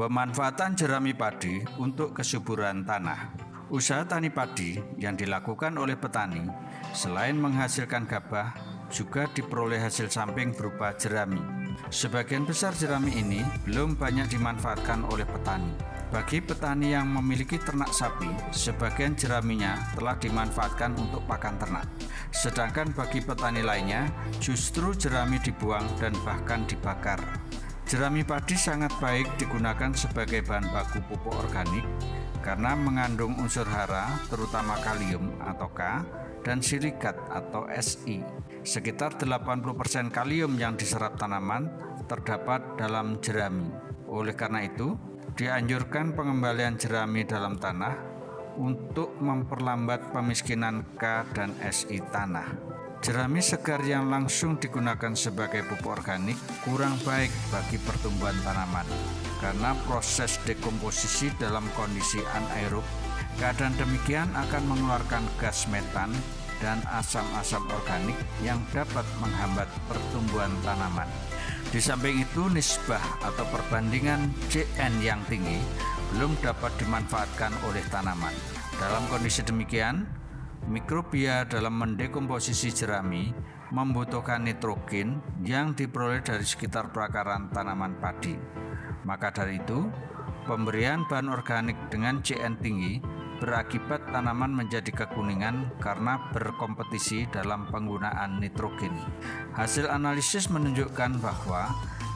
Pemanfaatan jerami padi untuk kesuburan tanah. Usaha tani padi yang dilakukan oleh petani selain menghasilkan gabah juga diperoleh hasil samping berupa jerami. Sebagian besar jerami ini belum banyak dimanfaatkan oleh petani. Bagi petani yang memiliki ternak sapi, sebagian jeraminya telah dimanfaatkan untuk pakan ternak. Sedangkan bagi petani lainnya, justru jerami dibuang dan bahkan dibakar. Jerami padi sangat baik digunakan sebagai bahan baku pupuk organik karena mengandung unsur hara terutama kalium atau K dan silikat atau Si. Sekitar 80% kalium yang diserap tanaman terdapat dalam jerami. Oleh karena itu, dianjurkan pengembalian jerami dalam tanah untuk memperlambat pemiskinan K dan Si tanah. Jerami segar yang langsung digunakan sebagai pupuk organik kurang baik bagi pertumbuhan tanaman karena proses dekomposisi dalam kondisi anaerob. Keadaan demikian akan mengeluarkan gas metan dan asam-asam organik yang dapat menghambat pertumbuhan tanaman. Di samping itu, nisbah atau perbandingan Cn yang tinggi belum dapat dimanfaatkan oleh tanaman. Dalam kondisi demikian, mikrobia dalam mendekomposisi jerami membutuhkan nitrogen yang diperoleh dari sekitar perakaran tanaman padi. Maka dari itu, pemberian bahan organik dengan Cn tinggi berakibat tanaman menjadi kekuningan karena berkompetisi dalam penggunaan nitrogen. Hasil analisis menunjukkan bahwa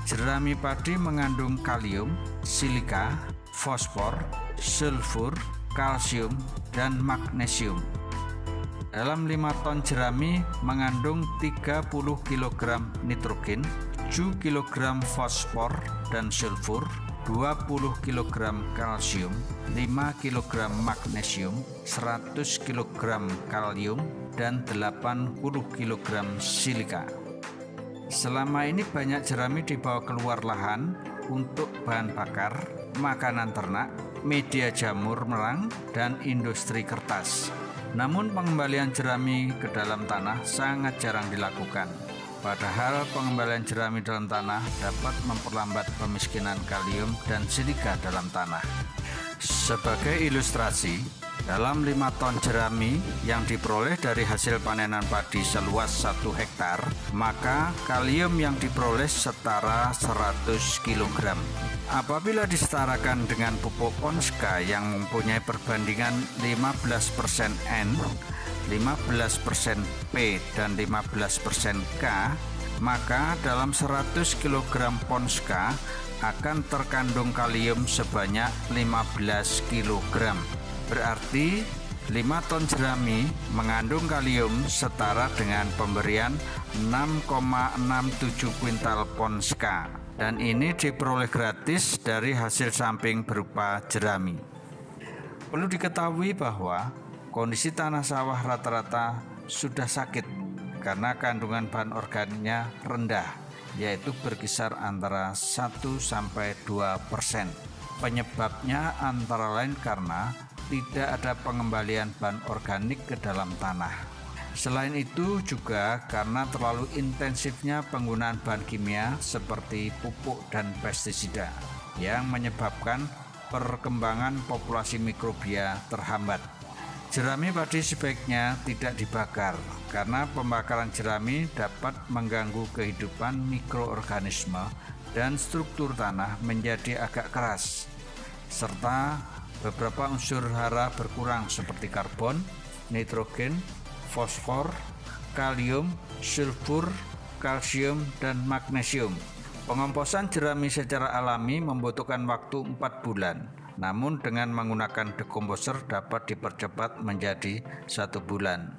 jerami padi mengandung kalium, silika, fosfor, sulfur, kalsium, dan magnesium. Dalam 5 ton jerami mengandung 30 kg nitrogen, 7 kg fosfor dan sulfur, 20 kg kalsium, 5 kg magnesium, 100 kg kalium, dan 80 kg silika. Selama ini banyak jerami dibawa keluar lahan untuk bahan bakar, makanan ternak, media jamur merang, dan industri kertas. Namun pengembalian jerami ke dalam tanah sangat jarang dilakukan. Padahal pengembalian jerami dalam tanah dapat memperlambat pemiskinan kalium dan silika dalam tanah. Sebagai ilustrasi, dalam 5 ton jerami yang diperoleh dari hasil panenan padi seluas 1 hektar, maka kalium yang diperoleh setara 100 kg. Apabila disetarakan dengan pupuk Ponska yang mempunyai perbandingan 15% N, 15% P, dan 15% K, maka dalam 100 kg Ponska akan terkandung kalium sebanyak 15 kg. Berarti 5 ton jerami mengandung kalium setara dengan pemberian 6,67 kuintal Ponska. Dan ini diperoleh gratis dari hasil samping berupa jerami. Perlu diketahui bahwa kondisi tanah sawah rata-rata sudah sakit karena kandungan bahan organiknya rendah, yaitu berkisar antara 1-2%. Penyebabnya antara lain karena tidak ada pengembalian bahan organik ke dalam tanah. Selain itu juga karena terlalu intensifnya penggunaan bahan kimia seperti pupuk dan pestisida yang menyebabkan perkembangan populasi mikrobia terhambat. Jerami padi sebaiknya tidak dibakar karena pembakaran jerami dapat mengganggu kehidupan mikroorganisme dan struktur tanah menjadi agak keras, serta beberapa unsur hara berkurang seperti karbon, nitrogen, fosfor, kalium, sulfur, kalsium, dan magnesium. Pengomposan jerami secara alami membutuhkan waktu 4 bulan, namun dengan menggunakan dekomposer dapat dipercepat menjadi 1 bulan.